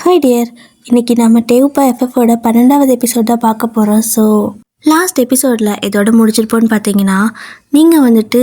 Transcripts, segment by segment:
Hi dear, இன்னைக்கு நம்ம டேவுப்பா எஃப்எஃபோட 12வது எபிசோட் தான் பார்க்க போகிறோம். ஸோ லாஸ்ட் எபிசோடில் இதோட முடிச்சிருப்போன்னு பார்த்தீங்கன்னா, நீங்கள் வந்துட்டு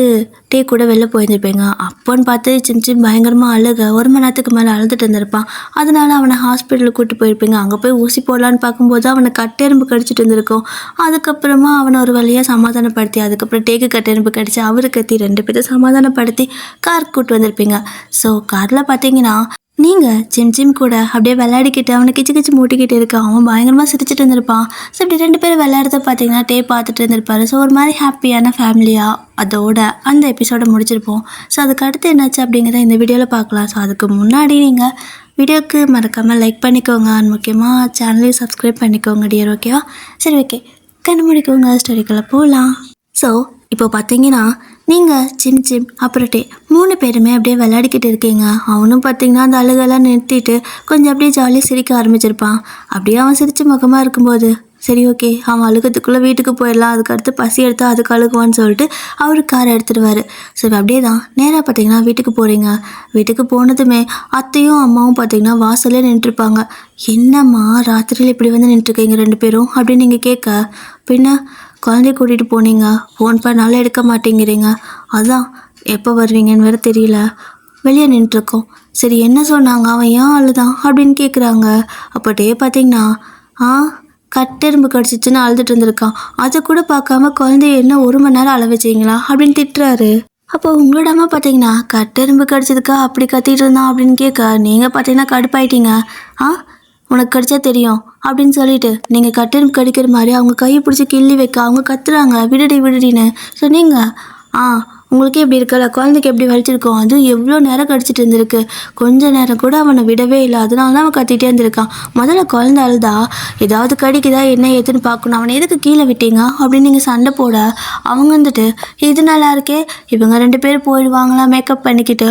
டே கூட வெளில போயிருந்துருப்பீங்க. அப்போன்னு பார்த்து சின்ன பயங்கரமாக அழுக 1 மணி நேரத்துக்கு மேலே அழுதுட்டு இருந்திருப்பான். அதனால அவனை ஹாஸ்பிட்டலுக்கு கூப்பிட்டு போயிருப்பீங்க. அங்கே போய் ஊசி போடலான்னு பார்க்கும்போது அவனை கட்டெரும்பு கடிச்சிட்டு இருந்திருக்கும். அதுக்கப்புறமா அவனை ஒரு வழியாக சமாதானப்படுத்தி, அதுக்கப்புறம் டேக்கு கட்டெரும்பு கடிச்சு அவரு கத்தி 2 பேர்த்த சமாதானப்படுத்தி காருக்கு கூப்பிட்டு வந்திருப்பீங்க. ஸோ காரில் பார்த்தீங்கன்னா நீங்கள் ஜிம் கூட அப்படியே விளையாடிக்கிட்டு அவனை கிச்சு கிச்சு மூட்டிக்கிட்டு இருக்க அவன் பயங்கரமாக சிரிச்சிட்டு இருந்திருப்பான். ஸோ இப்படி 2 பேரும் விளையாடுறத பார்த்தீங்கன்னா டே பார்த்துட்டு இருந்திருப்பாரு. ஸோ ஒரு மாதிரி ஹாப்பியான ஃபேமிலியாக அதோட அந்த எபிசோடை முடிச்சிருப்போம். ஸோ அதுக்கு அடுத்து என்னாச்சு அப்படிங்கிறத இந்த வீடியோவில் பார்க்கலாம். ஸோ அதுக்கு முன்னாடி நீங்கள் வீடியோக்கு மறக்காமல் லைக் பண்ணிக்கோங்க. அண்ட் முக்கியமாக சேனலையும் சப்ஸ்கிரைப் பண்ணிக்கோங்க டியர். ஓகேவா? சரி, ஓகே, கண்ணு முடிக்கோங்க, ஸ்டோரிக்குள்ளே போகலாம். ஸோ இப்போ பார்த்தீங்கன்னா நீங்கள் ஜிம் அப்புறம் டே 3 பேருமே அப்படியே விளையாடிக்கிட்டு இருக்கீங்க. அவனும் பார்த்தீங்கன்னா அந்த அழுகெல்லாம் நிறுத்திட்டு கொஞ்சம் அப்படியே ஜாலியாக சிரிக்க ஆரம்பிச்சிருப்பான். அப்படியே அவன் சிரித்த முகமாக இருக்கும்போது சரி, ஓகே, அவன் அழுகிறதுக்குள்ளே வீட்டுக்கு போயிடலாம், அதுக்கடுத்து பசி எடுத்து அதுக்கு அழுகுவான்னு சொல்லிட்டு அவர் காரை எடுத்துடுவார். ஸோ அப்படியே தான் நேராக பார்த்தீங்கன்னா வீட்டுக்கு போகிறீங்க. வீட்டுக்கு போனதுமே அத்தையும் அம்மாவும் பார்த்தீங்கன்னா வாசலே நின்றுருப்பாங்க. என்னம்மா ராத்திரியில் இப்படி வந்து நின்றுருக்கீங்க 2 பேரும் அப்படின்னு நீங்கள் கேட்க, பின்ன குழந்தைய கூட்டிகிட்டு போனீங்க, ஃபோன் பண்ணாலும் எடுக்க மாட்டேங்கிறீங்க, அதான் எப்போ வருவீங்கன்னு வேறு தெரியல, வெளியே நின்றுருக்கோம். சரி, என்ன சொன்னாங்க, அவன் ஏன் அழுதான் அப்படின்னு கேட்குறாங்க. அப்போ டே பார்த்தீங்கன்னா கட்டெரும்பு கடிச்சிச்சுன்னு அழுதுட்டு இருந்திருக்கான். அதை கூட பார்க்காம குழந்தைய என்ன 1 மணி நேரம் அழ வச்சிங்களா அப்படின்னு திட்டுறாரு. அப்போ உங்களோட அம்மா பார்த்தீங்கன்னா கட்டெரும்பு கடிச்சதுக்கா அப்படி கத்திட்டு இருந்தான் அப்படின்னு கேட்க, நீங்கள் பார்த்தீங்கன்னா கடுப்பாயிட்டீங்க. உனக்கு கடிச்சா தெரியும் அப்படின்னு சொல்லிட்டு நீங்கள் கட்டெரும்பு கடிக்கிற மாதிரி அவங்க கையை பிடிச்சி கிள்ளி வைக்க அவங்க கத்துறாங்க, விடுடின்னு. ஸோ நீங்கள் உங்களுக்கே எப்படி இருக்கல, குழந்தைக்கு எப்படி வலிச்சிருக்கோம், அதுவும் எவ்வளோ நேரம் கடிச்சிட்டு இருந்திருக்கு, கொஞ்ச நேரம் கூட அவனை விடவே இல்லை, அதனால தான் அவன் கத்திகிட்டே இருந்திருக்கான். முதல்ல குழந்தை அழுதா ஏதாவது கடிக்குதா என்ன ஏதுன்னு பார்க்கணும், அவனை எதுக்கு கீழே விட்டீங்க அப்படின்னு நீங்கள் சண்டை போட அவங்க வந்துட்டு இது நல்லா இருக்கே, இவங்க 2 பேரும் போயிடுவாங்களா மேக்கப் பண்ணிக்கிட்டு,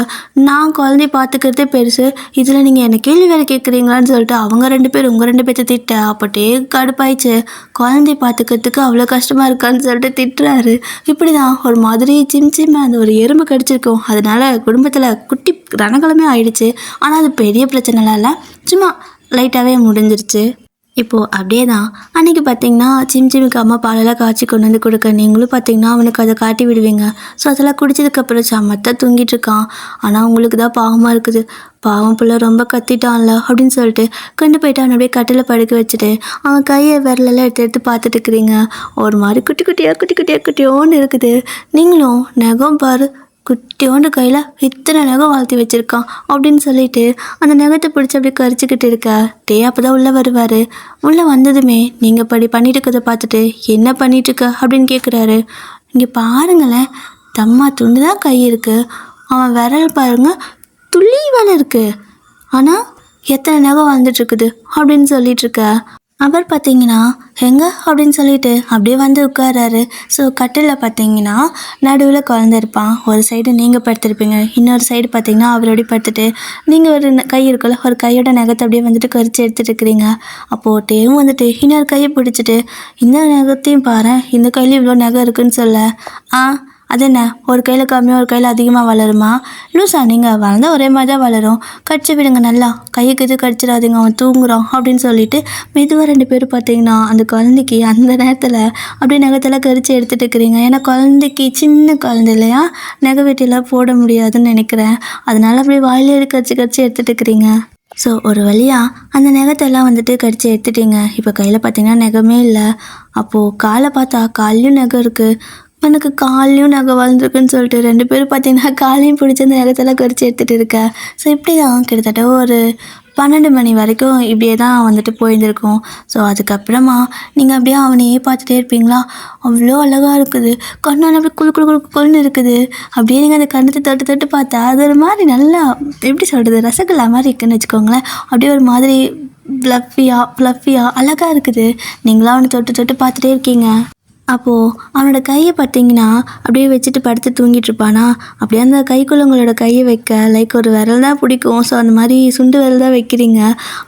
நான் குழந்தைய பார்த்துக்கிறதே பெருசு, இதில் நீங்கள் என்னை கேள்வி வேறு கேட்குறீங்களான்னு சொல்லிட்டு அவங்க 2 பேரும் உங்கள் 2 பேர்த்த திட்ட. அப்போட்டே கடுப்பாயிடுச்சு, குழந்தைய பார்த்துக்கிறதுக்கு அவ்வளோ கஷ்டமாக இருக்கான்னு சொல்லிட்டு திட்டுறாரு. இப்படி தான் ஒரு மாதிரி சிம் அந்த ஒரு எறும்பு கடிச்சிருக்கும். அதனால குடும்பத்தில் குட்டி ரணகலமே ஆயிடுச்சு. ஆனால் அது பெரிய பிரச்சனைலாம் இல்லை, சும்மா லைட்டாகவே முடிஞ்சிருச்சு. இப்போது அப்படியே தான் அன்றைக்கி பார்த்தீங்கன்னா சிம்முக்கு அம்மா பாலெல்லாம் காய்ச்சி கொண்டு வந்து கொடுக்க, நீங்களும் பார்த்தீங்கன்னா அவனுக்கு அதை காட்டி விடுவீங்க. ஸோ அதெல்லாம் குடிச்சதுக்கப்புறம் சமத்தாக தூங்கிட்டு இருக்கான். ஆனால் உங்களுக்கு தான் பாவமாக இருக்குது, பாவம் பிள்ளை ரொம்ப கத்திட்டான்ல அப்படின்னு சொல்லிட்டு கொண்டு போயிட்டு அவனை அப்படியே கட்டில் படுக்க வச்சுட்டு அவன் கையை விரலெல்லாம் எடுத்து பார்த்துட்டு இருக்கிறீங்க. ஒரு மாதிரி குட்டியோன்னு இருக்குது. நீங்களும் நகம் பாரு, குட்டியோண்டு கையில் இத்தனை நகம் வாழ்த்தி வச்சுருக்கான் அப்படின்னு சொல்லிட்டு அந்த நகத்தை பிடிச்சி அப்படியே கரிச்சிக்கிட்டு இருக்க. டே அப்போ தான் உள்ளே வருவார். உள்ளே வந்ததுமே நீங்கள் பண்ணிட்டு இருக்கிறத பார்த்துட்டு என்ன பண்ணிட்டுருக்க அப்படின்னு கேட்குறாரு. இங்கே பாருங்களேன், தம்மா துண்டு தான் கை இருக்குது, அவன் விரல் பாருங்க துளி வேலை இருக்குது, ஆனால் எத்தனை நகம் வாழ்ந்துட்டுருக்குது அப்படின்னு சொல்லிட்டுருக்க. அவர் பார்த்தீங்கன்னா எங்க அப்படின்னு சொல்லிட்டு அப்படியே வந்து உட்காராரு. ஸோ கட்டிலில் பார்த்தீங்கன்னா நடுவில் குழந்தை இருப்பான். ஒரு சைடு நீங்கள் படுத்திருப்பீங்க, இன்னொரு சைடு பார்த்தீங்கன்னா அவரோட படுத்துட்டு நீங்கள் ஒரு கை இருக்குல்ல, ஒரு கையோட நகத்தை அப்படியே வந்துட்டு கரிச்சு எடுத்துகிட்டு இருக்கிறீங்க. அப்போது டேவும் வந்துட்டு இன்னொரு கையை பிடிச்சிட்டு இந்த நகத்தையும் பாரு, இந்த கையிலையும் இவ்வளோ நகை இருக்குன்னு சொல்ல, அது என்ன ஒரு கையில் கம்மியாக ஒரு கையில் அதிகமாக வளருமா, லூசா, நீங்கள் வளர்ந்தால் ஒரே மாதிரி தான் வளரும், கடிச்சு விடுங்க, நல்லா கைக்கு இது கடிச்சிடாதீங்க, அவன் தூங்குறான் அப்படின்னு சொல்லிட்டு மெதுவாக 2 பேரும் பார்த்தீங்கன்னா அந்த குழந்தைக்கு அந்த நேரத்தில் அப்படியே நகத்தெல்லாம் கரிச்சு எடுத்துகிட்டு இருக்கிறீங்க. ஏன்னா குழந்தைக்கு சின்ன குழந்தை இல்லையா, நகை வெட்டிலாம் போட முடியாதுன்னு நினைக்கிறேன், அதனால அப்படியே வாயிலே கரிச்சு எடுத்துகிட்டு இருக்கிறீங்க. ஸோ ஒரு வழியாக அந்த நகத்தெல்லாம் வந்துட்டு கடிச்சு எடுத்துட்டீங்க. இப்போ கையில் பார்த்தீங்கன்னா நகமே இல்லை. அப்போது காலை பார்த்தா கால்லையும் நகை இருக்குது, எனக்கு காலையும் நகை வளர்ந்துருக்குன்னு சொல்லிட்டு 2 பேரும் பார்த்தீங்கன்னா காலையும் பிடிச்சி அந்த நகத்தெல்லாம் கரிச்சு எடுத்துகிட்டு இருக்க. ஸோ இப்படி தான் கிட்டத்தட்ட ஒரு 12 மணி வரைக்கும் இப்படியே தான் வந்துட்டு போயிருந்துருக்கோம். ஸோ அதுக்கப்புறமா நீங்கள் அப்படியே அவனையே பார்த்துட்டே இருப்பீங்களா, அவ்வளோ அழகாக இருக்குது, கண்ணால் அப்படியே குழுன்னு இருக்குது. அப்படியே நீங்கள் அந்த கண்ணத்தை தொட்டு பார்த்தா அது ஒரு மாதிரி நல்லா எப்படி சொல்கிறது, ரசகுல்லா மாதிரி இருக்குதுன்னு வச்சுக்கோங்களேன். அப்படியே ஒரு மாதிரி ஃப்ளஃபியாக அழகாக இருக்குது. நீங்களாம் அவனை தொட்டு பார்த்துட்டே இருக்கீங்க. அப்போது அவனோட கையை பார்த்தீங்கன்னா அப்படியே வச்சுட்டு படுத்து தூங்கிட்டு இருப்பானா. அப்படியே அந்த கைக்குள்ள உங்களோட கையை வைக்க லைக் ஒரு விரல் தான் பிடிக்கும். ஸோ அந்த மாதிரி சுண்டு விரல் தான் வைக்கிறீங்க.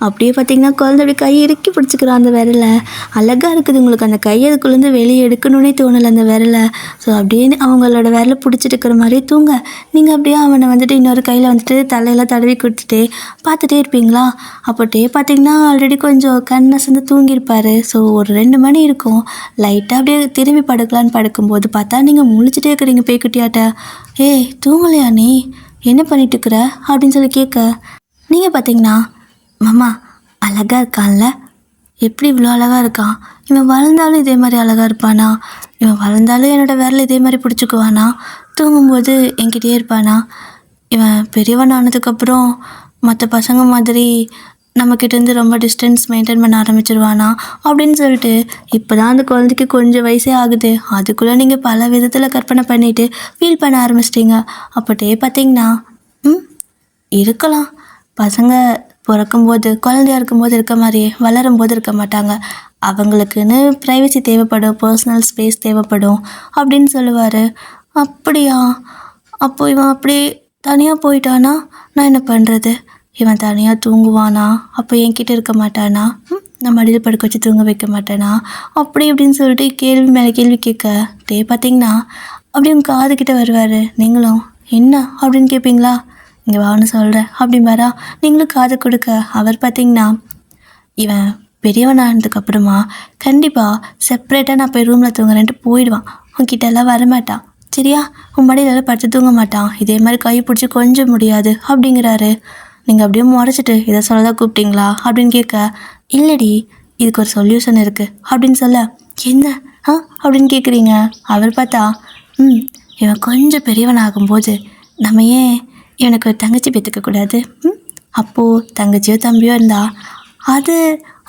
அப்படியே பார்த்தீங்கன்னா குழந்தை அப்படியே கையை இறுக்கி பிடிச்சிக்கிறான் அந்த விரலை. அழகாக இருக்குது உங்களுக்கு. அந்த கையை அதுக்குள்ளேருந்து வெளியே எடுக்கணுன்னே தோணலை அந்த விரலை. ஸோ அப்படியே அவங்களோட விரலை பிடிச்சிட்டு இருக்கிற மாதிரியே தூங்க, நீங்கள் அப்படியே அவனை வந்துட்டு இன்னொரு கையில் வந்துட்டு தலையெல்லாம் தடவி கொடுத்துட்டு பார்த்துட்டே இருப்பீங்களா. அப்போட்டே பார்த்தீங்கன்னா ஆல்ரெடி கொஞ்சம் கண் அசந்து தூங்கியிருப்பார். ஸோ ஒரு 2 மணி இருக்கும். லைட்டாக அப்படியே திரும்பி படுக்கலான்னு படுக்கும்போது பார்த்தா நீங்கள் முழிச்சிட்டே இருக்கிறீங்க பேய்க்குட்டியாட்ட. ஏய் தூங்கலையா நீ, என்ன பண்ணிட்டு இருக்கிற அப்படின்னு சொல்லி கேட்க, நீங்கள் பார்த்தீங்கன்னா மாமா அழகாக இருக்கான்ல, எப்படி இவ்வளோ அழகாக இருக்கான், இவன் வளர்ந்தாலும் இதே மாதிரி அழகாக இருப்பானா, இவன் வளர்ந்தாலும் என்னோட விரல் இதே மாதிரி பிடிச்சிக்குவானா, தூங்கும்போது என்கிட்டயே இருப்பானா, இவன் பெரியவன் ஆனதுக்கப்புறம் மற்ற பசங்க மாதிரி நம்மக்கிட்டேருந்து ரொம்ப டிஸ்டன்ஸ் மெயின்டைன் பண்ண ஆரம்பிச்சிருவானா அப்படின்னு சொல்லிட்டு, இப்போ தான் அந்த குழந்தைக்கு கொஞ்சம் வயசே ஆகுது, அதுக்குள்ளே நீங்கள் பல விதத்தில் கற்பனை பண்ணிவிட்டு ஃபீல் பண்ண ஆரம்பிச்சிட்டிங்க. அப்போட்டே பார்த்தீங்கன்னா இருக்கலாம், பசங்க பிறக்கும்போது குழந்தையா இருக்கும்போது இருக்க மாதிரியே வளரும்போது இருக்க மாட்டாங்க, அவங்களுக்குன்னு ப்ரைவசி தேவைப்படும், பர்சனல் ஸ்பேஸ் தேவைப்படும் அப்படின்னு சொல்லுவார். அப்படியா, அப்போ இவன் அப்படியே தனியாக போயிட்டானா நான் என்ன பண்ணுறது, இவன் தனியாக தூங்குவானா, அப்போ என்கிட்ட இருக்க மாட்டானா, நான் மடியில் படுக்க வச்சு தூங்க வைக்க மாட்டேனா, அப்படி இப்படின்னு சொல்லிட்டு கேள்வி மேலே கேள்வி கேட்க பார்த்தீங்கன்னா அப்படி உங்கள் காதுகிட்ட வருவார். நீங்களும் என்ன அப்படின்னு கேட்பீங்களா, இங்கே வான்னு சொல்கிறேன் அப்படிம்பாரா. நீங்களும் காது கொடுக்க அவர் பார்த்தீங்கன்னா இவன் பெரியவனானதுக்கப்புறமா கண்டிப்பாக செப்ரேட்டாக நான் போய் ரூமில் தூங்குறேன்ட்டு போயிடுவான், உங்ககிட்ட எல்லாம் வரமாட்டான் சரியா, உன் மடியிலெல்லாம் படுத்து தூங்க மாட்டான், இதே மாதிரி கை பிடிச்சி கொஞ்சம் முடியாது அப்படிங்கிறாரு. நீங்கள் அப்படியே முறைச்சிட்டு இதை சொல்லதான் கூப்பிட்டீங்களா அப்படின்னு கேட்க, இல்லடி இதுக்கு ஒரு சொல்யூஷன் இருக்குது அப்படின்னு சொல்ல, என்ன அப்படின்னு கேட்குறீங்க. அவர் பார்த்தா இவன் கொஞ்சம் பெரியவன் ஆகும்போது நம்ம ஏன் எனக்கு ஒரு தங்கச்சி பெற்றுக்கக்கூடாது, அப்போது தங்கச்சியோ தம்பியோ இருந்தா அது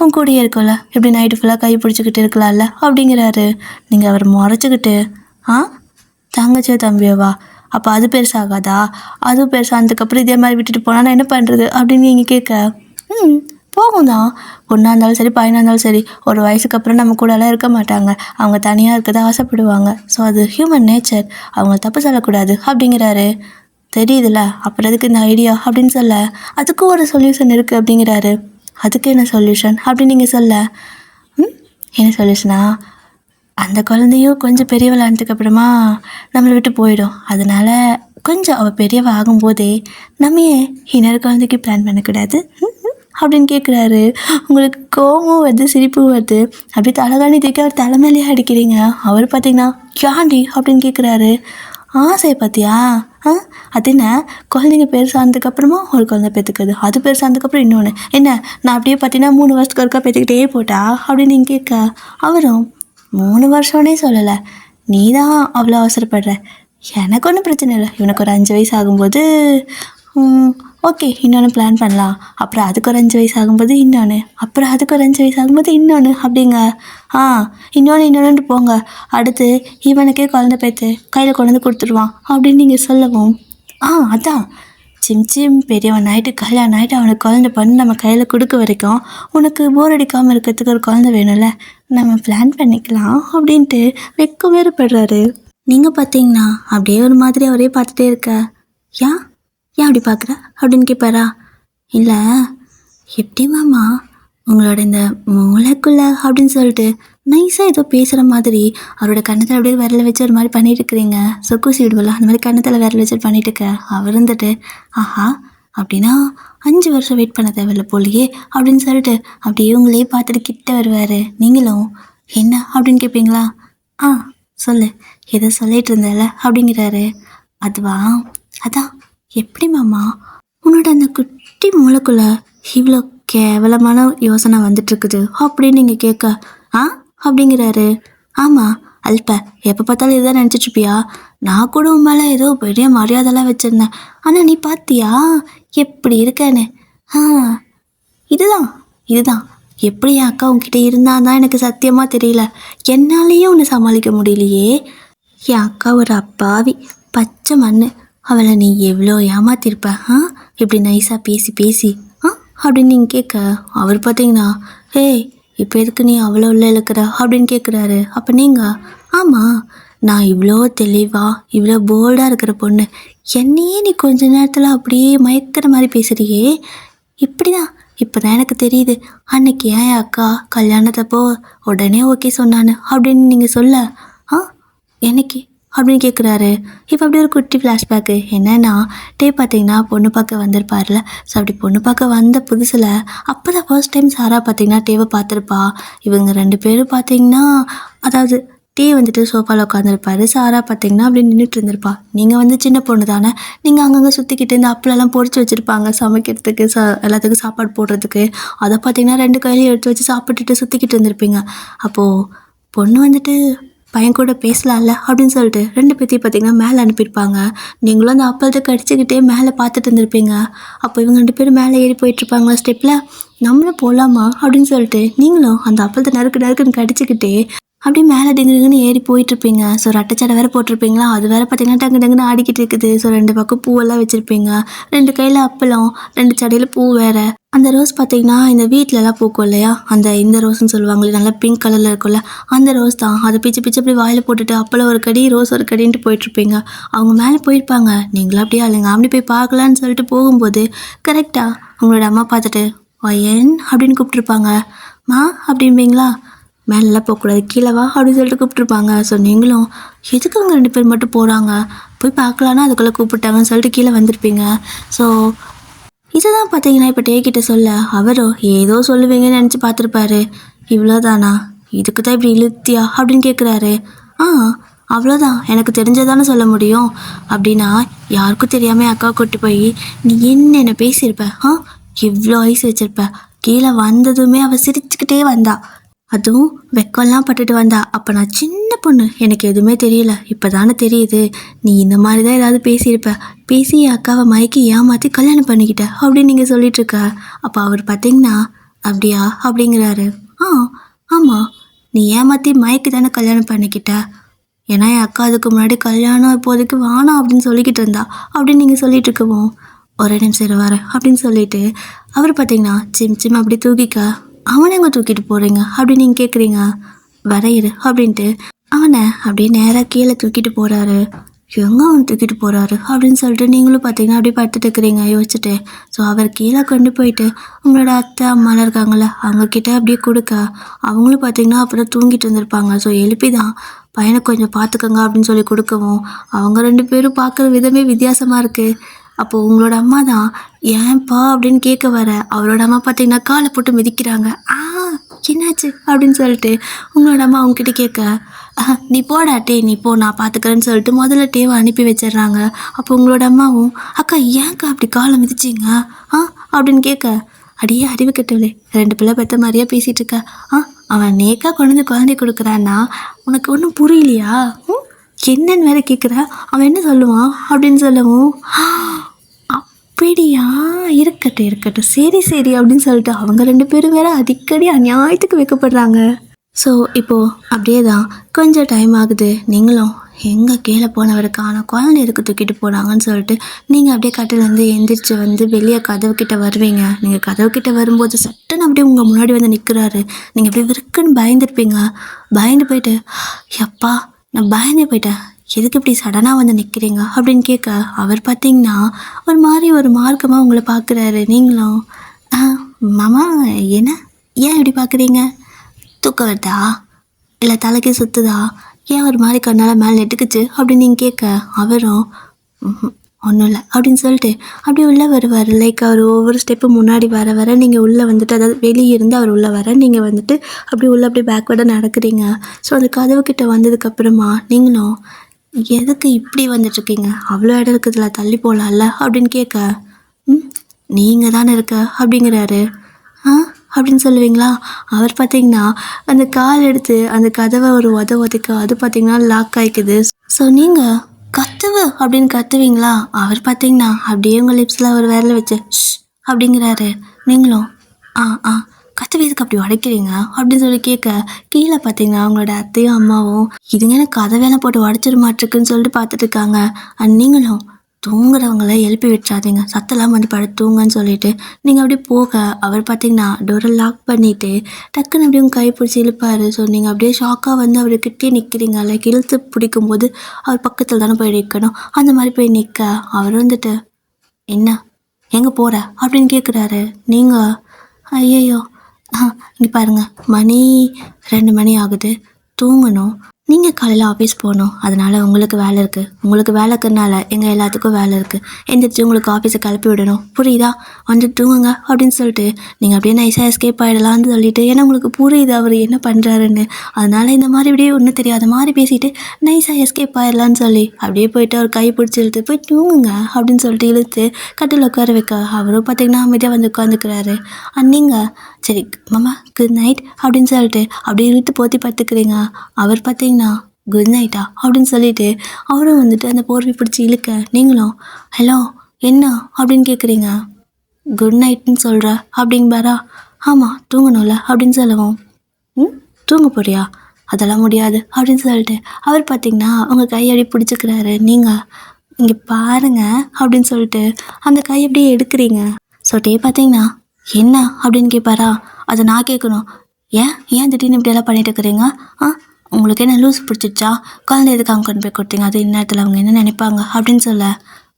உன் கூடயே இருக்கும்ல, இப்படி நைட்டு ஃபுல்லாக கை பிடிச்சிக்கிட்டு இருக்கலாம்ல அப்படிங்கிறாரு. நீங்கள் அவர் முறைச்சிக்கிட்டு தங்கச்சியோ தம்பியோவா, அப்போ அது பெருசாகாதா, அதுவும் பெருசானதுக்கப்புறம் இதே மாதிரி விட்டுட்டு போனால் நான் என்ன பண்ணுறது அப்படின்னு நீங்கள் கேட்க, போகும் தான், பொண்ணாக இருந்தாலும் சரி பையனாக இருந்தாலும் சரி ஒரு வயசுக்கு அப்புறம் நம்ம கூடலாம் இருக்க மாட்டாங்க, அவங்க தனியாக இருக்கதான் ஆசைப்படுவாங்க, ஸோ அது ஹியூமன் நேச்சர், அவங்க தப்பு சொல்லக்கூடாது அப்படிங்கிறாரு. தெரியுதுல்ல, அப்புறம் எதுக்கு இந்த ஐடியா அப்படின்னு சொல்ல, அதுக்கும் ஒரு சொல்யூஷன் இருக்குது அப்படிங்கிறாரு. அதுக்கு என்ன சொல்யூஷன் அப்படின்னு நீங்கள் சொல்ல, என்ன சொல்யூஷனா, அந்த குழந்தையும் கொஞ்சம் பெரிய விளையாண்டதுக்கு அப்புறமா நம்மளை விட்டு போயிடும், அதனால் கொஞ்சம் அவள் பெரியவ ஆகும்போதே நம்ம ஏன் இன்னொரு குழந்தைக்கு பிளான் பண்ணக்கூடாது அப்படின்னு கேட்குறாரு. உங்களுக்கு கோபமும் வருது சிரிப்பும் வருது, அப்படியே தலகாணி தூக்கி அவர் தலைமையிலேயே அடிக்கிறீங்க. அவர் பார்த்தீங்கன்னா யாண்டி அப்படின்னு கேட்குறாரு. ஆசை பார்த்தியா, அது என்ன குழந்தைங்க பெருசானதுக்கப்புறமா ஒரு குழந்தை பெற்றுக்குது, அது பெருசானதுக்கப்புறம் இன்னொன்று, என்ன நான் அப்படியே பார்த்தீங்கன்னா 3 வருஷத்துக்கு ஒருக்கா பெற்றுக்கிட்டே போட்டா அப்படின்னு நீங்கள் கேட்க, அவரும் 3 வருஷம்னே சொல்லலை, நீ தான் அவ்வளோ அவசரப்படுற, எனக்கு ஒன்றும் பிரச்சனை இல்லை, இவனுக்கு ஒரு 5 வயசு ஆகும்போது ஓகே இன்னொன்று பிளான் பண்ணலாம், அப்புறம் அதுக்கு ஒரு 5 வயசு ஆகும்போது இன்னொன்று, அப்புறம் அதுக்கு ஒரு 5 வயசு ஆகும்போது இன்னொன்று அப்படிங்க. இன்னொன்று போங்க, அடுத்து இவனுக்கே குழந்தை பேத்து கையில் கொண்டு வந்து கொடுத்துருவான் அப்படின்னு நீங்கள் சொல்லவும், அதான் சிம் பெரியவன் ஆகிட்டு கல்யாணம் ஆகிட்டு அவனுக்கு குழந்தை பண்ணி நம்ம கையில் கொடுக்க வரைக்கும் உனக்கு போர் அடிக்காமல் இருக்கிறதுக்கு ஒரு குழந்தை வேணும்ல, நம்ம பிளான் பண்ணிக்கலாம் அப்படின்ட்டு வெக்கம் வேறுபடுறாரு. நீங்கள் பார்த்தீங்கன்னா அப்படியே ஒரு மாதிரி அவரே பார்த்துட்டே இருக்க, ஏன் அப்படி பார்க்குற அப்படின்னு கேட்பாரா. இல்லை எப்படி மாமா உங்களோட இந்த மூளைக்குள்ள அப்படின்னு சொல்லிட்டு நைஸாக ஏதோ பேசுகிற மாதிரி அவரோட கண்ணத்தில் அப்படியே விரல வச்சு ஒரு மாதிரி பண்ணிட்டு இருக்கிறீங்க, சொக்கூசி விடுவலாம் அந்த மாதிரி கண்ணத்தில் விரல வச்சு பண்ணிட்டு இருக்க. அவர் இருந்துட்டு ஆஹா அப்படின்னா 5 வருஷம் வெயிட் பண்ண தேவையில்ல போலியே அப்படின்னு சொல்லிட்டு அப்படியே உங்களே பார்த்துட்டு கிட்ட வருவார். நீங்களும் என்ன அப்படின்னு கேட்பீங்களா. சொல்லு எதை சொல்லிட்டு இருந்தல அப்படிங்கிறாரு. அதுவா, அதான் எப்படி மாமா உன்னோட அந்த குட்டி மூளைக்குள்ள இவ்வளோ கேவலமான யோசனை வந்துட்டுருக்குது அப்படின்னு நீங்கள் கேட்க, அப்படிங்கிறாரு. ஆமாம் அல்ப எப்போ பார்த்தாலும் இதுதான் நினச்சிட்ருப்பியா, நான் கூட உன் மேலே ஏதோ பெரிய மரியாதைலாம் வச்சுருந்தேன், ஆனால் நீ பார்த்தியா எப்படி இருக்கேன்னு. இதுதான் எப்படி என் அக்கா உன்கிட்ட இருந்தால் தான் எனக்கு சத்தியமாக தெரியல, என்னாலேயே உன்னை சமாளிக்க முடியலையே. என் அக்கா ஒரு அப்பாவி பச்சை மண், அவளை நீ எவ்வளோ ஏமாத்திருப்ப இப்படி நைஸாக பேசி அப்படின்னு நீங்கள் கேட்க, அவர் பார்த்தீங்கன்னா இப்போ எதுக்கு நீ அவ்வளோ உள்ள இழுக்கிற அப்படின்னு கேட்குறாரு. அப்போ நீங்கள், ஆமாம், நான் இவ்வளோ தெளிவாக இவ்வளோ போல்டாக இருக்கிற பொண்ணு, என்னையே நீ கொஞ்ச நேரத்தில் அப்படியே மயக்கிற மாதிரி பேசுகிறியே, இப்படி தான் இப்போ தான் எனக்கு தெரியுது. அன்னைக்கு ஏன் அக்கா கல்யாணத்தப்போ உடனே ஓகே சொன்னான்னு அப்படின்னு நீங்கள் சொல்ல, ஆ என்னைக்கு அப்படின்னு கேட்குறாரு. இப்போ அப்படி ஒரு குட்டி ஃப்ளாஷ்பேக்கு என்னென்னா, பார்த்தீங்கன்னா பொண்ணு பார்க்க வந்திருப்பார்ல. ஸோ அப்படி பொண்ணு பார்க்க வந்த புதுசில் அப்போ தான் ஃபர்ஸ்ட் டைம் சாரா பார்த்தீங்கன்னா டேவை பார்த்துருப்பா. இவங்க 2 பேரும் பார்த்தீங்கன்னா, அதாவது வந்துட்டு சோஃபாவில் உட்காந்துருப்பாரு. சாரா பார்த்தீங்கன்னா அப்படி நின்றுட்டு இருந்திருப்பா. நீங்கள் சின்ன பொண்ணு தானே, நீங்கள் அங்கங்கே சுற்றிக்கிட்டு இந்த அப்பளெல்லாம் பொறிச்சு வச்சுருப்பாங்க சமைக்கிறதுக்கு, எல்லாத்துக்கும் சாப்பாடு போடுறதுக்கு. அதை பார்த்தீங்கன்னா 2 கையிலையும் எடுத்து வச்சு சாப்பிட்டுட்டு சுற்றிக்கிட்டு இருந்திருப்பீங்க. அப்போது பொண்ணு பையன் கூட பேசலாம்ல அப்படின்னு சொல்லிட்டு 2 பேர்த்தையும் பார்த்தீங்கன்னா மேலே அனுப்பியிருப்பாங்க. நீங்களும் அந்த அப்பளத்தை கடிச்சிக்கிட்டே மேலே பார்த்துட்டு இருந்திருப்பீங்க. அப்போ இவங்க 2 பேரும் மேலே ஏறி போயிட்டுருப்பாங்களா ஸ்டெப்பில், நம்மளும் போகலாமா அப்படின்னு சொல்லிட்டு நீங்களும் அந்த அப்பளத்தை நறுக்குன்னு கடிச்சிக்கிட்டே அப்படியே மேலே டிங்குன்னு ஏறி போயிட்டுருப்பீங்க. ஸோ ரெட்டைச்சடை வேறு போட்டிருப்பீங்களா, அது வேறு பார்த்தீங்கன்னா டங்குன்னு ஆடிக்கிட்டு இருக்குது. ஸோ 2 பக்கம் பூவெல்லாம் வச்சுருப்பீங்க, 2 கையில் அப்பளம், 2 சடையில் பூ வேறு. அந்த ரோஸ் பார்த்தீங்கன்னா இந்த வீட்டிலலாம் பூக்கும் இல்லையா, இந்த ரோஸ்ன்னு சொல்லுவாங்களே, நல்லா பிங்க் கலரில் இருக்கும்ல, அந்த ரோஸ் தான். அதை பிச்சு அப்படி வாயில் போட்டுட்டு அப்பளம் ஒரு கடி ரோஸ் ஒரு கடின்ட்டு போயிட்டுருப்பீங்க. அவங்க மேலே போயிருப்பாங்க, நீங்களும் அப்படியே அழுங்க அப்படி போய் பார்க்கலான்னு சொல்லிட்டு போகும்போது கரெக்டாக உங்களோட அம்மா பார்த்துட்டு வயன் அப்படின்னு கூப்பிட்ருப்பாங்க. மா அப்படின்பீங்களா, மேலெலாம் போகக்கூடாது கீழே வா அப்படின்னு சொல்லிட்டு கூப்பிட்ருப்பாங்க. ஸோ நீங்களும் எதுக்கு அவங்க 2 பேர் மட்டும் போகிறாங்க, போய் பார்க்கலான்னா அதுக்குள்ளே கூப்பிட்டாங்கன்னு சொல்லிட்டு கீழே வந்திருப்பீங்க. ஸோ இதை தான் பார்த்தீங்கன்னா இப்போ கிட்ட சொல்ல அவரோ ஏதோ சொல்லுவீங்கன்னு நினச்சி பார்த்துருப்பாரு. இவ்வளோதானா, இதுக்கு தான் இப்படி இழுத்தியா அப்படின்னு கேட்குறாரு. அவ்வளோதான், எனக்கு தெரிஞ்சதானே சொல்ல முடியும் அப்படின்னா, யாருக்கும் தெரியாமல் அக்கா கூட்டி போய் நீ என்னென்ன பேசியிருப்ப, இவ்வளோ ஐஸ் வச்சிருப்ப, கீழே வந்ததுமே அவள் சிரிச்சுக்கிட்டே வந்தா, அதுவும் வெக்கம்லாம் பட்டுட்டு வந்தா. அப்போ நான் சின்ன பொண்ணு, எனக்கு எதுவுமே தெரியல, இப்போ தானே தெரியுது நீ இந்த மாதிரி தான் ஏதாவது பேசியிருப்ப, பேசி என் அக்காவை மயக்கி ஏமாற்றி கல்யாணம் பண்ணிக்கிட்ட அப்படின்னு நீங்கள் சொல்லிகிட்ருக்க. அப்போ அவர் பார்த்தீங்கன்னா அப்படியா அப்படிங்கிறாரு. ஆமாம், நீ ஏமாற்றி மயக்கி தானே கல்யாணம் பண்ணிக்கிட்ட, ஏன்னா என் அக்கா அதுக்கு முன்னாடி கல்யாணம் இப்போதைக்கு வேணாம் அப்படின்னு சொல்லிக்கிட்டு இருந்தா அப்படின்னு நீங்கள் சொல்லிட்டு இருக்கவும், ஒரே நிமிஷம் வரேன் அப்படின்னு சொல்லிட்டு அவர் பார்த்தீங்கன்னா சிம் அப்படி தூக்கிக்க, அவனை எங்கே தூக்கிட்டு போகிறீங்க அப்படின்னு நீங்கள் கேட்குறீங்க. வரையிரு அப்படின்ட்டு அவனை அப்படியே நேராக கீழே தூக்கிட்டு போகிறாரு. எங்கே அவன் தூக்கிட்டு போகிறாரு அப்படின்னு சொல்லிட்டு நீங்களும் பார்த்தீங்கன்னா அப்படியே படுத்துட்டு இருக்கிறீங்க யோசிச்சுட்டு. ஸோ அவர் கீழே கொண்டு போயிட்டு உங்களோட அத்தை அம்மாலாம் இருக்காங்களே அவங்கக்கிட்ட அப்படியே கொடுக்க, அவங்களும் பார்த்தீங்கன்னா அப்புறம் தூங்கிட்டு இருந்திருப்பாங்க. ஸோ எழுப்பி தான் பையனை கொஞ்சம் பார்த்துக்கோங்க அப்படின்னு சொல்லி கொடுக்கவும், அவங்க 2 பேரும் பார்க்குற விதமே வித்தியாசமாக இருக்குது. அப்போது உங்களோட அம்மா தான் ஏன்பா அப்படின்னு கேட்க வர, அவரோட அம்மா பார்த்தீங்கன்னா காலை போட்டு மிதிக்கிறாங்க. என்னாச்சு அப்படின்னு சொல்லிட்டு உங்களோட அம்மா அவங்ககிட்ட கேட்க, நீ போடா நீ போ நான் பார்த்துக்கிறேன்னு சொல்லிட்டு முதல்ல டேவை அனுப்பி வச்சிடுறாங்க. அப்போ உங்களோட அம்மாவும் அக்கா ஏன்க்கா அப்படி காலை மிதிச்சிங்க அப்படின்னு கேட்க, அடியே அறிவு கெட்டவளே, 2 பிள்ளை பெற்ற மாதிரியா பேசிகிட்டு இருக்க, அவன் நேக்கா குழந்தை கொடுக்குறான்னா உனக்கு ஒன்றும் புரியலையா, என்னன்னு வேற கேட்குற, அவன் என்ன சொல்லுவான் அப்படின்னு சொல்லவும், அப்படியா இருக்கட்டும் சரி அப்படின்னு சொல்லிட்டு அவங்க 2 பேரும் வேற அடிக்கடி அநியாயத்துக்கு வைக்கப்படுறாங்க. ஸோ இப்போது அப்படியே தான் கொஞ்சம் டைம் ஆகுது. நீங்களும் எங்கே கீழே போனவருக்கான குழந்தை எதுக்கு தூக்கிட்டு போனாங்கன்னு சொல்லிட்டு நீங்கள் அப்படியே கட்டிலேருந்து எந்திரிச்சு வெளியே கதவுக்கிட்ட வருவீங்க. நீங்கள் கதவுக்கிட்ட வரும்போது சட்டுன்னு அப்படியே உங்கள் முன்னாடி நிற்கிறாரு. நீங்கள் அப்படியே விருக்குன்னு பயந்துருப்பீங்க. பயந்து போயிட்டு, எப்பா நான் பயந்தே போயிட்டேன், எதுக்கு இப்படி சடனாக நிற்கிறீங்க அப்படின்னு கேட்க, அவர் பார்த்தீங்கன்னா ஒரு மார்க்கமாக உங்களை பார்க்குறாரு. நீங்களும் மாமா என்ன ஏன் இப்படி பார்க்குறீங்க, தூக்கம் வருதா இல்லை தலைக்கு சுற்றுதா, ஏன் ஒரு மாதிரி கண்ணால் மேலே நெட்டுக்குச்சு அப்படின்னு நீங்கள் கேட்க, அவரும் ஒன்றும் இல்லை அப்படின்னு சொல்லிட்டு அப்படியே உள்ளே வருவார். லைக் அவர் ஒவ்வொரு ஸ்டெப்பு முன்னாடி வர நீங்கள் உள்ளே அதாவது வெளியே இருந்து அவர் உள்ளே வர நீங்கள் அப்படியே உள்ளே அப்படியே பேக்வேர்டாக நடக்கிறீங்க. ஸோ அந்த கதவுக்கிட்ட வந்ததுக்கப்புறமா நீங்களும் எதுக்கு இப்படி வந்துட்டுருக்கீங்க, அவ்வளோ இடம் இருக்குதுல தள்ளி போகலாம்ல அப்படின்னு கேட்க, நீங்கள் தானே இருக்க அப்படிங்கிறாரு. அப்படின்னு சொல்லுவீங்களா, அவர் பார்த்தீங்கன்னா அந்த கால் எடுத்து அந்த கதவை ஒரு உதைக்க, அது பார்த்தீங்கன்னா லாக் ஆகிக்குது. ஸோ நீங்கள் கத்துவு அப்படின்னு கத்துவீங்களா, அவர் பார்த்தீங்கன்னா அப்படியே உங்கள் லிப்ஸில் ஒரு விரல வச்சு அப்படிங்கிறாரு. நீங்களும் கத்துவதுக்கு அப்படி உடைக்கிறீங்க அப்படின்னு சொல்லி கேட்க, கீழே பார்த்தீங்கன்னா அவங்களோட அத்தையும் அம்மாவும் இதுங்க எனக்கு கதவையெல்லாம் போட்டு உடச்சிட மாட்டிருக்குன்னு சொல்லிட்டு பார்த்துட்டு இருக்காங்க. அண்ட் நீங்களும் தூங்குறவங்கள எழுப்பி விட்டுறாதீங்க, சத்தெல்லாம் வந்து படுத்து தூங்கன்னு சொல்லிட்டு நீங்கள் அப்படியே போக அவர் பார்த்தீங்கன்னா டோரை லாக் பண்ணிவிட்டு டக்குன்னு அப்படியே உங்கள் கை பிடிச்சி இழுப்பார். ஸோ நீங்கள் அப்படியே ஷாக்காக வந்து அவர்கிட்டே நிற்கிறீங்க. லைக் இழுத்து பிடிக்கும்போது அவர் பக்கத்தில் தானே போய் நிற்கணும். அந்த மாதிரி போய் நிற்க அவர் வந்துட்டு என்ன எங்கே போகிற அப்படின்னு கேட்குறாரு. நீங்கள் ஐயையோ இங்கே பாருங்கள், மணி 2 மணி ஆகுது, தூங்கணும். நீங்கள் காலையில் ஆஃபீஸ் போகணும், அதனால் உங்களுக்கு வேலை இருக்குது. உங்களுக்கு வேலை இருக்கிறனால எங்கள் எல்லாத்துக்கும் வேலை இருக்குது. எந்திரிச்சு உங்களுக்கு ஆஃபீஸை கிளப்பி விடணும், புரியுதா? வந்து தூங்குங்க அப்படின்னு சொல்லிட்டு நீங்கள் அப்படியே நைஸாக எஸ்கேப் ஆகிடலான்னு சொல்லிட்டு, ஏன்னா உங்களுக்கு புரியுது அவர் என்ன பண்ணுறாருன்னு. அதனால் இந்த மாதிரி இப்படியே ஒன்றும் தெரியாத மாதிரி பேசிட்டு நைஸாக எஸ்கேப் ஆகிடலான்னு சொல்லி அப்படியே போயிட்டு அவர் கை பிடிச்சி இழுத்து போய் தூங்குங்க அப்படின்னு சொல்லிட்டு இழுத்து கட்டில் உட்கார வைக்க அவரும் பார்த்தீங்கன்னா அமைதியாக வந்து உட்காந்துக்கிறாரு. நீங்கள் சரி மாமா குட் நைட் அப்படின்னு சொல்லிட்டு அப்படியே இழுத்து போத்தி படுத்துக்கிறீங்க. அவர் பார்த்தீங்கன்னா குட் நைட்டா அப்படின்னு சொல்லிட்டு அவரும் வந்துட்டு அந்த போர்வை பிடிச்சி இழுக்க நீங்களும் ஹலோ என்ன அப்படின்னு கேட்குறீங்க. குட் நைட்னு சொல்கிற அப்படிங்பாரா. ஆமாம் தூங்கணும்ல அப்படின்னு சொல்லவும் தூங்க போறியா, அதெல்லாம் முடியாது அப்படின்னு சொல்லிட்டு அவர் பார்த்தீங்கன்னா உங்கள் கையை அப்படி பிடிச்சிக்கிறாரு. நீங்கள் இங்கே பாருங்க அப்படின்னு சொல்லிட்டு அந்த கையை அப்படியே எடுக்கிறீங்க. சொட்டே பார்த்தீங்கன்னா என்ன அப்படின்னு கேட்பாரா. அதை நான் கேட்கணும், ஏன் திடீர்னு இப்படியெல்லாம் பண்ணிட்டு இருக்கிறீங்க? உங்களுக்கு என்ன லூஸ் பிடிச்சிச்சா? குழந்தை எதுக்கு அவங்க கொண்டு போய் கொடுத்தீங்க? அது இந்நேரத்தில் அவங்க என்ன நினைப்பாங்க அப்படின்னு சொல்ல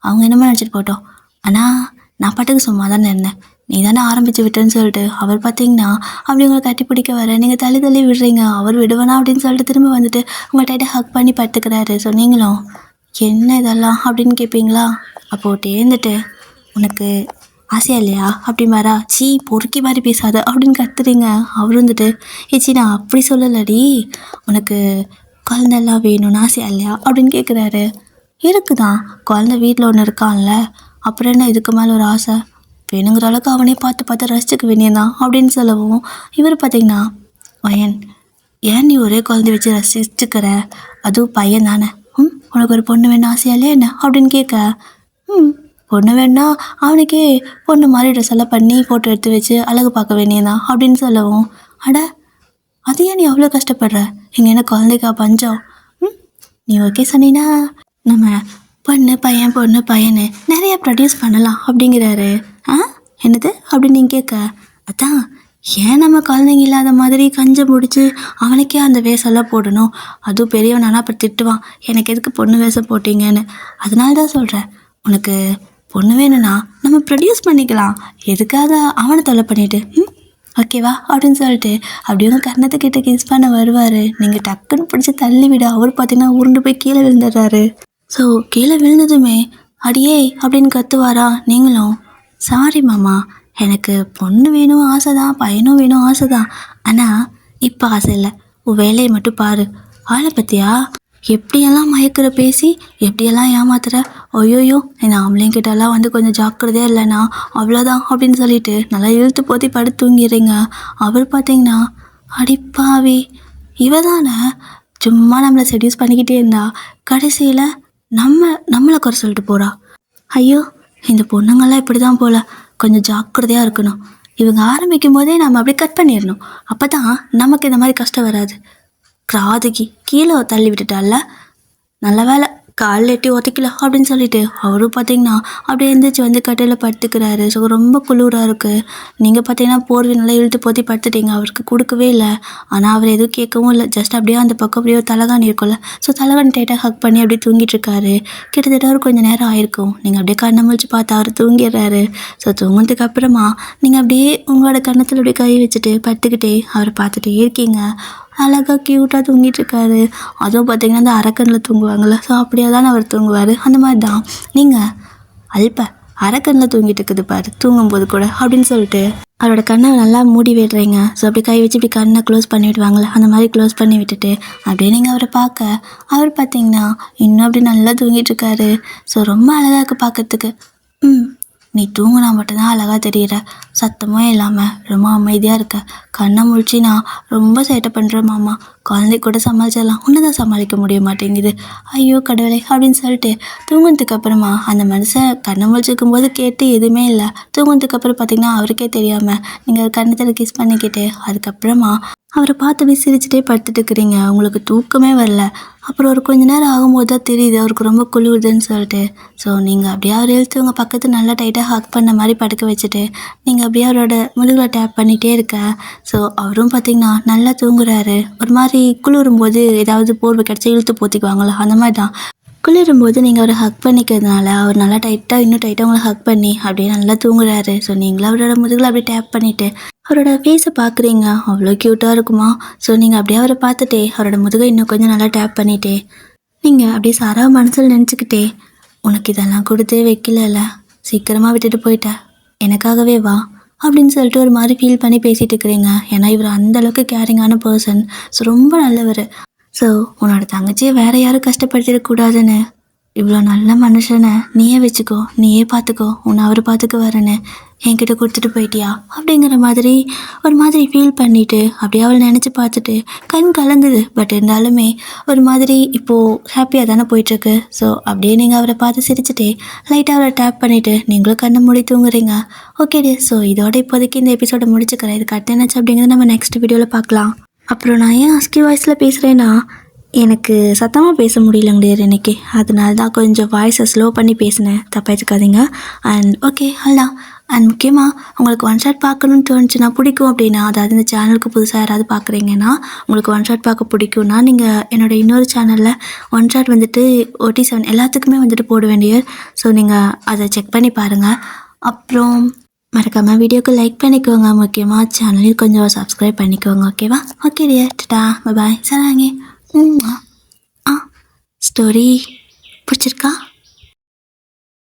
அவங்க என்னமோ நினச்சிட்டு போட்டோம், ஆனால் நான் பாட்டுக்கு சும்மா தானே இருந்தேன், நீ தானே ஆரம்பித்து விட்டேன்னு சொல்லிட்டு அவர் பார்த்தீங்கன்னா அப்படி உங்களை கட்டி பிடிக்க வர நீங்கள் தள்ளி விடுறீங்க. அவர் விடுவேனா அப்படின்னு சொல்லிட்டு திரும்ப வந்துட்டு உங்கள் டைட்டை ஹக் பண்ணி படுத்துக்கிறாரு. ஸோ நீங்களும் என்ன இதெல்லாம் அப்படின்னு கேட்பீங்களா. அப்போது தேர்ந்துட்டு உனக்கு ஆசையா இல்லையா அப்படிமாரா. சீ பொறுக்கி மாதிரி பேசாத அப்படின்னு கத்துறீங்க. அவர் வந்துட்டு ஏச்சி நான் அப்படி சொல்லலடி, உனக்கு குழந்தெல்லாம் வேணும்னு ஆசையா இல்லையா அப்படின்னு கேட்குறாரு. இருக்குதான், குழந்தை வீட்டில் ஒன்று இருக்கான்ல, அப்புறம் என்ன இதுக்கு மேலே ஒரு ஆசை, வேணுங்கிற அளவுக்கு அவனே பார்த்து ரசிச்சுக்க வேண்டியதான் அப்படின்னு சொல்லவும் இவர் பார்த்தீங்கன்னா பையன் ஏன் நீ ஒரே குழந்தை வச்சு ரசிச்சுக்கிற, அதுவும் பையன் தானே, உனக்கு ஒரு பொண்ணு வேணும் ஆசையா இல்லையா என்ன அப்படின்னு கேட்க பொண்ணு வேணா அவனுக்கே பொண்ணு மாதிரி ட்ரெஸ் எல்லாம் பண்ணி ஃபோட்டோ எடுத்து வச்சு அழகு பார்க்க வேண்டியதான் அப்படின்னு சொல்லவும் அட அது ஏன் நீ அவ்வளோ கஷ்டப்படுற, இங்கே என்ன குழந்தைக்கா பஞ்சம், நீ ஓகே சொன்னீங்கன்னா நம்ம பொண்ணு பையனு நிறையா ப்ரொடியூஸ் பண்ணலாம் அப்படிங்கிறாரு. என்னது அப்படின்னு நீங்கள் கேட்க அதான் ஏன் நம்ம குழந்தைங்க இல்லாத மாதிரி கஞ்சை முடிச்சு அவனுக்கே அந்த வேஷம்லாம் போடணும், அதுவும் பெரியவனானா அப்புறம் திட்டுவான் எனக்கு எதுக்கு பொண்ணு வேஷம் போட்டிங்கன்னு. அதனால தான் சொல்கிறேன், உனக்கு பொண்ணு வேணும்னா நம்ம ப்ரொடியூஸ் பண்ணிக்கலாம், எதுக்காக அவனை தொல்லை பண்ணிட்டு ஓகேவா அப்படின்னு சொல்லிட்டு அப்படியே உங்கள் கர்ணத்துக்கிட்ட கிஸ் பண்ண வருவார். நீங்கள் டக்குன்னு பிடிச்சி தள்ளி விட அவர் பார்த்தீங்கன்னா உருண்டு போய் கீழே விழுந்துடுறாரு. ஸோ கீழே விழுந்ததுமே அடியே அப்படின்னு கத்துவாரா. நீங்களும் சாரி மாமா, எனக்கு பொண்ணு வேணும் ஆசை தான், பையனும் வேணும் ஆசை தான், ஆனால் இப்போ ஆசை இல்லை, உன் வேலையை மட்டும் பாரு. ஆளை பற்றியா எப்படியெல்லாம் மயக்கிற பேசி எப்படியெல்லாம் ஏமாத்துற, ஐயோயோ இந்த ஆம்பளைங்கிட்டலாம் வந்து கொஞ்சம் ஜாக்கிரதையாக இல்லைண்ணா அவ்வளோதான் அப்படின்னு சொல்லிட்டு நல்லா இழுத்து போத்தி படுத்து தூங்கிடுறீங்க. அவர் பார்த்தீங்கன்னா அடிப்பாவி இவ தானே சும்மா நம்மளை செடியூஸ் பண்ணிக்கிட்டே இருந்தா கடைசியில் நம்மளை குறை சொல்லிட்டு போகிறா. ஐயோ இந்த பொண்ணுங்கள்லாம் இப்படி தான் போல், கொஞ்சம் ஜாக்கிரதையாக இருக்கணும், இவங்க ஆரம்பிக்கும் போதே நம்ம அப்படி கட் பண்ணிடணும், அப்போ தான் நமக்கு இந்த மாதிரி கஷ்டம் வராது. கிராதகி கீழே தள்ளி விட்டுட்டால, நல்ல வேலை காலில் எட்டி ஒதைக்கல அப்படின்னு சொல்லிட்டு அவரும் பார்த்தீங்கன்னா அப்படியே எழுந்திரிச்சு வந்து கட்டையில் படுத்துக்கிறாரு. ஸோ ரொம்ப குளிராக இருக்குது. நீங்கள் பார்த்தீங்கன்னா போர்வை நல்லா இழுத்து போத்தி படுத்துட்டீங்க, அவருக்கு கொடுக்கவே இல்லை. ஆனால் அவர் எதுவும் கேட்கவும் இல்லை, ஜஸ்ட் அப்படியே அந்த பக்கம் அப்படியே தலகாணி இருக்கும்ல, ஸோ தலகாணி டைட்டாக ஹக் பண்ணி அப்படியே தூங்கிட்டு இருக்காரு. கிட்டத்தட்ட அவர் கொஞ்சம் நேரம் ஆயிருக்கும். நீங்கள் அப்படியே கண்ணை முழிச்சு பார்த்து அவர் தூங்கிடுறாரு. ஸோ தூங்கினதுக்கு அப்புறமா நீங்கள் அப்படியே உங்களோட கன்னத்தில் அப்படியே கை வச்சுட்டு படுத்துக்கிட்டே அவரை பார்த்துட்டே இருக்கீங்க. அழகாக க்யூட்டாக தூங்கிட்டுருக்காரு. அதுவும் பார்த்திங்கன்னா அந்த அரக்கனில் தூங்குவாங்கள்ல, ஸோ அப்படியே தான் அவர் தூங்குவார். அந்த மாதிரி தான் நீங்கள் அரக்கனில் தூங்கிட்டு இருக்குது பாரு தூங்கும்போது கூட அப்படின்னு சொல்லிட்டு அவரோட கண்ணை நல்லா மூடி விடுறீங்க. ஸோ அப்படி கை வச்சு இப்படி கண்ணை க்ளோஸ் பண்ணி விடுவாங்களே, அந்த மாதிரி க்ளோஸ் பண்ணி விட்டுட்டு அப்படியே நீங்கள் அவரை பார்க்க அவர் பார்த்திங்கன்னா இன்னும் அப்படி நல்லா தூங்கிட்டுருக்காரு. ஸோ ரொம்ப அழகாக இருக்குது பார்க்கறதுக்கு. நீ தூங்கினா மட்டும்தான் அழகாக தெரியுற, சத்தமும் இல்லாமல் ரொம்ப அமைதியாக இருக்க. கண்ணை முழிச்சினா ரொம்ப சேட்டை பண்ணுற மாமா. குழந்தை கூட சமாளிச்சிடலாம், உன்னை தான் சமாளிக்க முடிய மாட்டேங்குது. ஐயோ கடவுளே அப்படின்னு சொல்லிட்டு தூங்குனதுக்கு அப்புறமா அந்த மனுஷன் கண்ணை முழிச்சிருக்கும் போது கேட்டு எதுவுமே இல்லை. தூங்குனதுக்கு அப்புறம் பார்த்தீங்கன்னா அவருக்கே தெரியாமல் நீங்கள் கண்ணத்தில் கிஸ் பண்ணிக்கிட்டு அதுக்கப்புறமா அவரை பார்த்து சிரிச்சுட்டே படுத்துட்டு இருக்கிறீங்க. உங்களுக்கு தூக்கமே வரல. அப்புறம் ஒரு கொஞ்ச நேரம் ஆகும்போது தான் தெரியுது அவருக்கு ரொம்ப குளிருதுன்னு சொல்லிட்டு. ஸோ நீங்கள் அப்படியே அவர் இழுத்து உங்கள் பக்கத்து நல்லா டைட்டாக ஹக் பண்ண மாதிரி படுக்க வச்சுட்டு நீங்கள் அப்படியே அவரோட முதுகில் டேப் பண்ணிகிட்டே இருக்க. ஸோ அவரும் பார்த்தீங்கன்னா நல்லா தூங்குறாரு. ஒரு மாதிரி குளிரும்போது ஏதாவது போர்வை கிடச்சி இழுத்து போத்திக்குவாங்களா, அந்த மாதிரி தான். குளிரும்போது நீங்கள் அவரை ஹக் பண்ணிக்கிறதுனால அவர் நல்லா டைட்டாக இன்னும் டைட்டாக உங்களை ஹக் பண்ணி அப்படியே நல்லா தூங்குறாரு. ஸோ நீங்களும் அவரோட முதுகில் அப்படியே டேப் பண்ணிவிட்டு அவரோட ஃபேஸை பார்க்குறீங்க. அவ்வளோ க்யூட்டாக இருக்குமா. ஸோ நீங்கள் அப்படியே அவரை பார்த்துட்டே அவரோட முதுகை இன்னும் கொஞ்சம் நல்லா டேப் பண்ணிட்டே நீங்கள் அப்படியே சாராவை மனசில் நினச்சிக்கிட்டே, உனக்கு இதெல்லாம் கொடுத்தே வைக்கலல்ல, சீக்கிரமாக விட்டுட்டு போயிட்ட, எனக்காகவே வா அப்படின்னு சொல்லிட்டு ஒரு மாதிரி ஃபீல் பண்ணி பேசிகிட்டு இருக்கிறீங்க. ஏன்னா இவர் அந்தளவுக்கு கேரிங்கான பர்சன். ஸோ ரொம்ப நல்லவர். ஸோ உன்னோட தங்கச்சியை வேறு யாரும் கஷ்டப்படுத்திடக்கூடாதுன்னு இவ்வளோ நல்ல மனுஷனை நீயே வச்சுக்கோ, நீயே பார்த்துக்கோ, உன்னை அவர் பார்த்துக்க வரேன்னு என்கிட்ட கொடுத்துட்டு போயிட்டியா அப்படிங்கிற மாதிரி ஒரு மாதிரி ஃபீல் பண்ணிவிட்டு அப்படியே அவளை நினச்சி பார்த்துட்டு கண் கலங்குது. பட் இருந்தாலுமே ஒரு மாதிரி இப்போது ஹாப்பியாக தானே போயிட்டுருக்கு. ஸோ அப்படியே நீங்கள் அவரை பார்த்து சிரிச்சுட்டே லைட்டாக அவரை டேப் பண்ணிவிட்டு நீங்களும் கண்ணை மூடி தூங்குறீங்க. ஓகே டே. ஸோ இதோட இப்போதைக்கு இந்த எபிசோடை முடிச்சுக்கிறேன். இதுக்கு அடுத்து என்னாச்சு அப்படிங்கிறது நம்ம நெக்ஸ்ட் வீடியோவில் பார்க்கலாம். அப்புறம் நான் ஏன் அஸ்கி வாய்ஸில் பேசுகிறேன்னா, எனக்கு சத்தமாக பேச முடியலங்க இன்னைக்கு, அதனால தான் கொஞ்சம் வாய்ஸை ஸ்லோ பண்ணி பேசினேன், தப்பாக எடுத்துக்காதீங்க. அண்ட் ஓகே அதான். அண்ட் முக்கியமாக உங்களுக்கு ஒன் ஷாட் பார்க்கணுன்னு தோணுச்சுன்னா பிடிக்கும் அப்படின்னா, அதாவது இந்த சேனலுக்கு புதுசாக யாராவது பார்க்குறீங்கன்னா உங்களுக்கு ஒன் ஷாட் பார்க்க பிடிக்கும்னா நீங்கள் என்னோடய இன்னொரு சேனலில் ஒன் ஷாட் வந்துட்டு OT7 எல்லாத்துக்குமே வந்துட்டு போட வேண்டிய. ஸோ நீங்கள் அதை செக் பண்ணி பாருங்கள். அப்புறம் மறக்காமல் வீடியோக்கு லைக் பண்ணிக்கோங்க. முக்கியமாக சேனலையும் கொஞ்சம் சப்ஸ்கிரைப் பண்ணிக்கோங்க. ஓகேவா? ஓகே டியர், டாடா, பாய். சராங்க. ஸ்டோரி பிடிச்சிருக்கா?